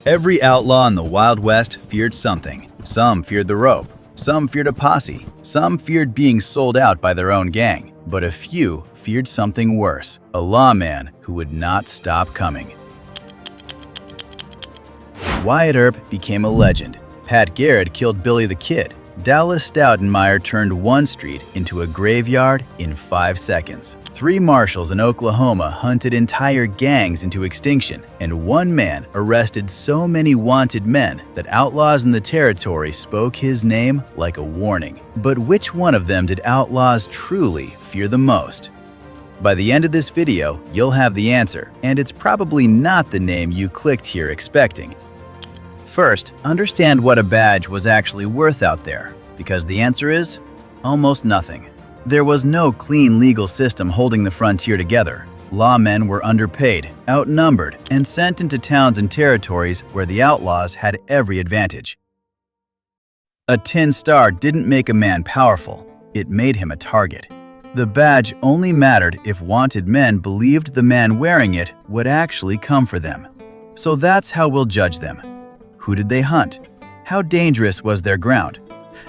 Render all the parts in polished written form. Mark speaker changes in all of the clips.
Speaker 1: Every outlaw in the Wild West feared something. Some feared the rope, some feared a posse, some feared being sold out by their own gang, but a few feared something worse, a lawman who would not stop coming. Wyatt Earp became a legend. Pat Garrett killed Billy the Kid. Dallas Stoudenmire turned one street into a graveyard in 5 seconds. 3 marshals in Oklahoma hunted entire gangs into extinction, and one man arrested so many wanted men that outlaws in the territory spoke his name like a warning. But which one of them did outlaws truly fear the most? By the end of this video, you'll have the answer, and it's probably not the name you clicked here expecting. First, understand what a badge was actually worth out there, because the answer is almost nothing. There was no clean legal system holding the frontier together. Lawmen were underpaid, outnumbered, and sent into towns and territories where the outlaws had every advantage. A tin star didn't make a man powerful, it made him a target. The badge only mattered if wanted men believed the man wearing it would actually come for them. So that's how we'll judge them. Who did they hunt? How dangerous was their ground?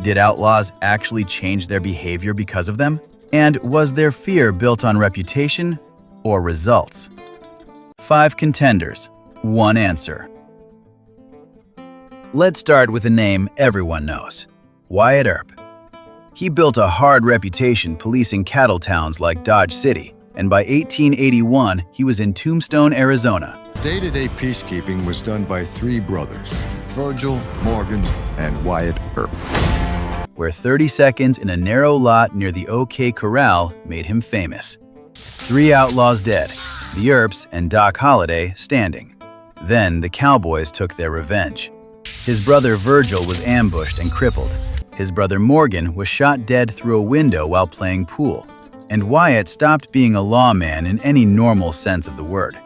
Speaker 1: Did outlaws actually change their behavior because of them? And was their fear built on reputation or results? 5 contenders, 1 answer. Let's start with a name everyone knows, Wyatt Earp. He built a hard reputation policing cattle towns like Dodge City, and by 1881, he was in Tombstone, Arizona.
Speaker 2: Day-to-day peacekeeping was done by 3 brothers, Virgil, Morgan, and Wyatt Earp.
Speaker 1: Where 30 seconds in a narrow lot near the OK Corral made him famous. 3 outlaws dead, the Earps and Doc Holliday standing. Then the cowboys took their revenge. His brother Virgil was ambushed and crippled. His brother Morgan was shot dead through a window while playing pool. And Wyatt stopped being a lawman in any normal sense of the word.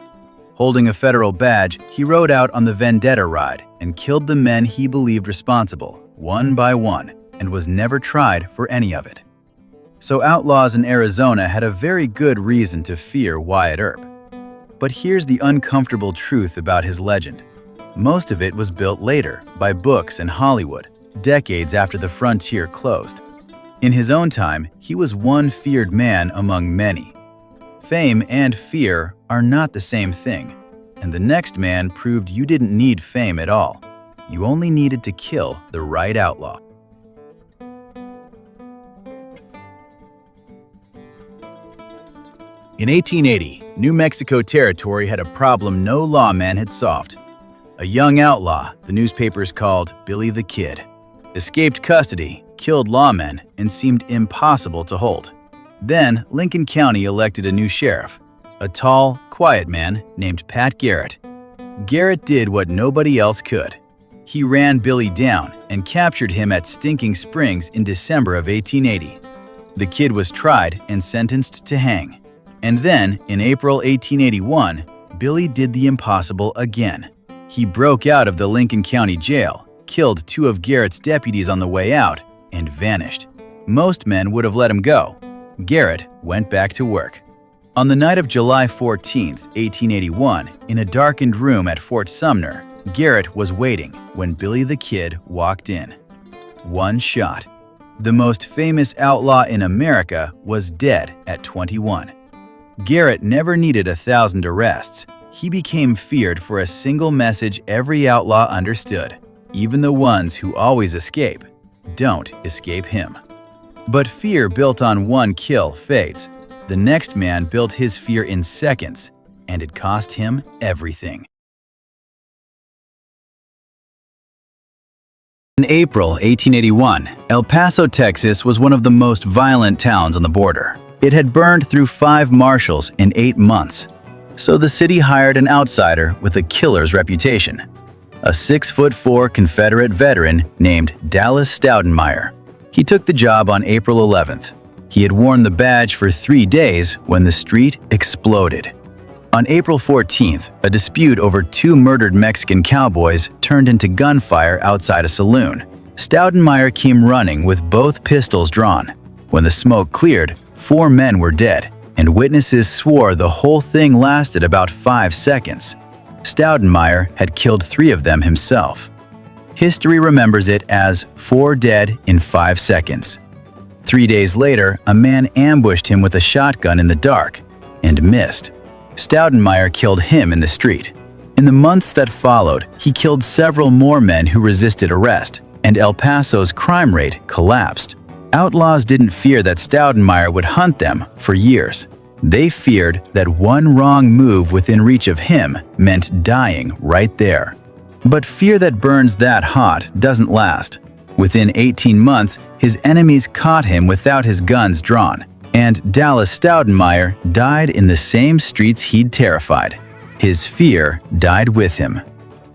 Speaker 1: Holding a federal badge, he rode out on the vendetta ride and killed the men he believed responsible, one by one, and was never tried for any of it. So outlaws in Arizona had a very good reason to fear Wyatt Earp. But here's the uncomfortable truth about his legend. Most of it was built later, by books and Hollywood, decades after the frontier closed. In his own time, he was one feared man among many. Fame and fear are not the same thing, and the next man proved you didn't need fame at all. You only needed to kill the right outlaw. In 1880, New Mexico Territory had a problem no lawman had solved. A young outlaw, the newspapers called Billy the Kid, escaped custody, killed lawmen, and seemed impossible to hold. Then, Lincoln County elected a new sheriff, a tall, quiet man named Pat Garrett. Garrett did what nobody else could. He ran Billy down and captured him at Stinking Springs in December of 1880. The kid was tried and sentenced to hang. And then, in April 1881, Billy did the impossible again. He broke out of the Lincoln County Jail, killed 2 of Garrett's deputies on the way out, and vanished. Most men would have let him go. Garrett went back to work. On the night of July 14, 1881, in a darkened room at Fort Sumner, Garrett was waiting when Billy the Kid walked in. 1 shot. The most famous outlaw in America was dead at 21. Garrett never needed 1,000 arrests. He became feared for a single message every outlaw understood. Even the ones who always escape, don't escape him. But fear built on 1 kill fades. The next man built his fear in seconds, and it cost him everything. In April 1881, El Paso, Texas was one of the most violent towns on the border. It had burned through 5 marshals in 8 months. So the city hired an outsider with a killer's reputation, a 6'4" Confederate veteran named Dallas Stoudenmire. He took the job on April 11th. He had worn the badge for 3 days when the street exploded. On April 14th, a dispute over 2 murdered Mexican cowboys turned into gunfire outside a saloon. Stoudenmire came running with both pistols drawn. When the smoke cleared, 4 men were dead, and witnesses swore the whole thing lasted about 5 seconds. Stoudenmire had killed 3 of them himself. History remembers it as 4 dead in 5 seconds. 3 days later, a man ambushed him with a shotgun in the dark and missed. Stoudenmire killed him in the street. In the months that followed, he killed several more men who resisted arrest, and El Paso's crime rate collapsed. Outlaws didn't fear that Stoudenmire would hunt them for years. They feared that one wrong move within reach of him meant dying right there. But fear that burns that hot doesn't last. Within 18 months, his enemies caught him without his guns drawn, and Dallas Stoudenmire died in the same streets he'd terrified. His fear died with him.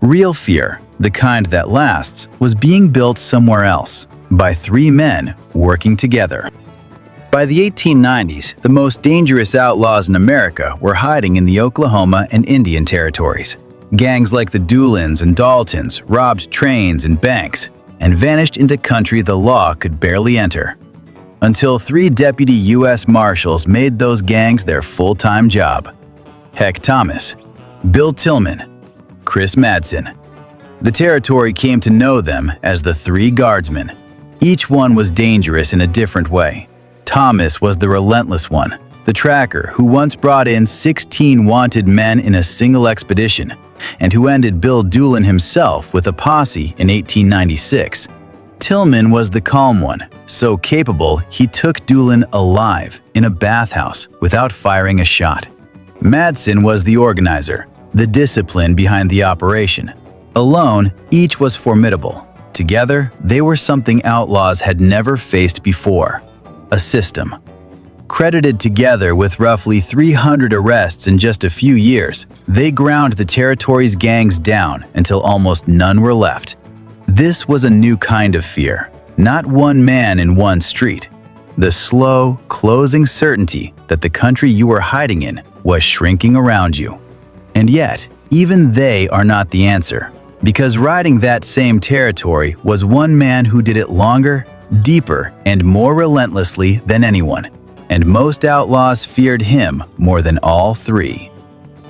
Speaker 1: Real fear, the kind that lasts, was being built somewhere else, by 3 men working together. By the 1890s, the most dangerous outlaws in America were hiding in the Oklahoma and Indian territories. Gangs like the Doolins and Daltons robbed trains and banks and vanished into country the law could barely enter. Until 3 deputy U.S. Marshals made those gangs their full-time job. Heck Thomas, Bill Tillman, Chris Madsen. The territory came to know them as the Three Guardsmen. Each one was dangerous in a different way. Thomas was the relentless one, the tracker who once brought in 16 wanted men in a single expedition, and who ended Bill Doolin himself with a posse in 1896. Tillman was the calm one, so capable he took Doolin alive in a bathhouse without firing a shot. Madsen was the organizer, the discipline behind the operation. Alone, each was formidable. Together, they were something outlaws had never faced before: a system. Credited together with roughly 300 arrests in just a few years, they ground the territory's gangs down until almost none were left. This was a new kind of fear, not one man in one street. The slow, closing certainty that the country you were hiding in was shrinking around you. And yet, even they are not the answer, because riding that same territory was one man who did it longer, deeper, and more relentlessly than anyone. And most outlaws feared him more than all 3.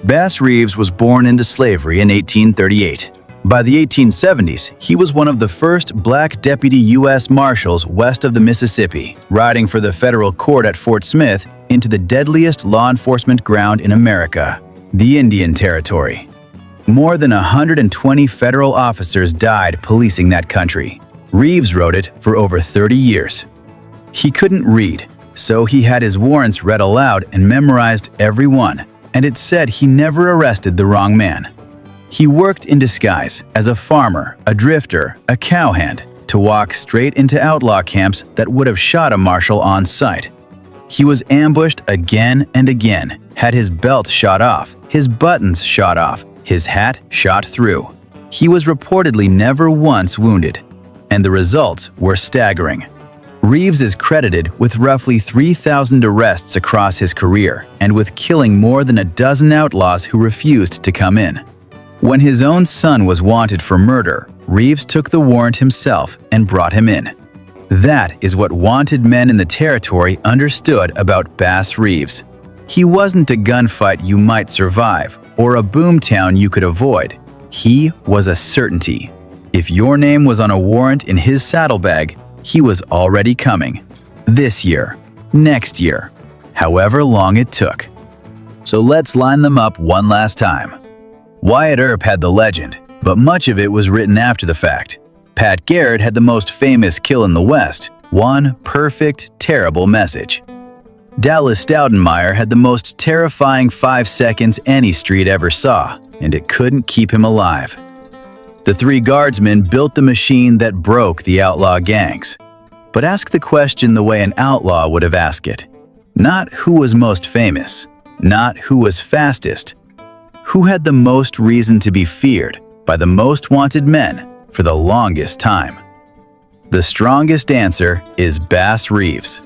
Speaker 1: Bass Reeves was born into slavery in 1838. By the 1870s, he was one of the first black deputy U.S. Marshals west of the Mississippi, riding for the federal court at Fort Smith into the deadliest law enforcement ground in America, the Indian Territory. More than 120 federal officers died policing that country. Reeves rode it for over 30 years. He couldn't read, so he had his warrants read aloud and memorized every one, and it said he never arrested the wrong man. He worked in disguise as a farmer, a drifter, a cowhand, to walk straight into outlaw camps that would have shot a marshal on sight. He was ambushed again and again, had his belt shot off, his buttons shot off, his hat shot through. He was reportedly never once wounded, and the results were staggering. Reeves is credited with roughly 3,000 arrests across his career and with killing more than a dozen outlaws who refused to come in. When his own son was wanted for murder, Reeves took the warrant himself and brought him in. That is what wanted men in the territory understood about Bass Reeves. He wasn't a gunfight you might survive or a boomtown you could avoid. He was a certainty. If your name was on a warrant in his saddlebag, he was already coming. This year, next year, however long it took. So let's line them up one last time. Wyatt Earp had the legend, but much of it was written after the fact. Pat Garrett had the most famous kill in the West, one perfect, terrible message. Dallas Stoudenmire had the most terrifying 5 seconds any street ever saw, and it couldn't keep him alive. The Three Guardsmen built the machine that broke the outlaw gangs. But ask the question the way an outlaw would have asked it. Not who was most famous, not who was fastest. Who had the most reason to be feared by the most wanted men for the longest time? The strongest answer is Bass Reeves.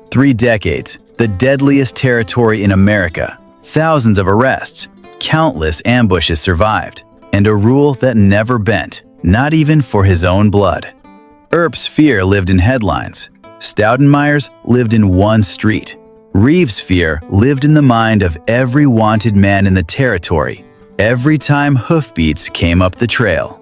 Speaker 1: 3 decades, the deadliest territory in America, thousands of arrests, countless ambushes survived, and a rule that never bent, not even for his own blood. Earp's fear lived in headlines. Stoudenmire's lived in one street. Reeves' fear lived in the mind of every wanted man in the territory, every time hoofbeats came up the trail.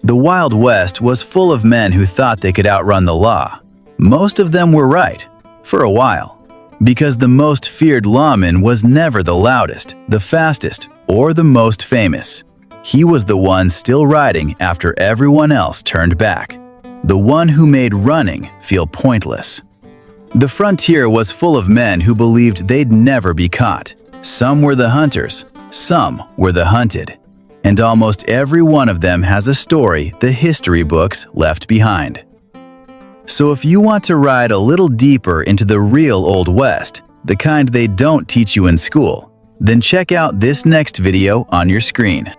Speaker 1: The Wild West was full of men who thought they could outrun the law. Most of them were right, for a while, because the most feared lawman was never the loudest, the fastest, or the most famous. He was the one still riding after everyone else turned back, the one who made running feel pointless. The frontier was full of men who believed they'd never be caught. Some were the hunters, some were the hunted, and almost every one of them has a story the history books left behind. So if you want to ride a little deeper into the real Old West, the kind they don't teach you in school, then check out this next video on your screen.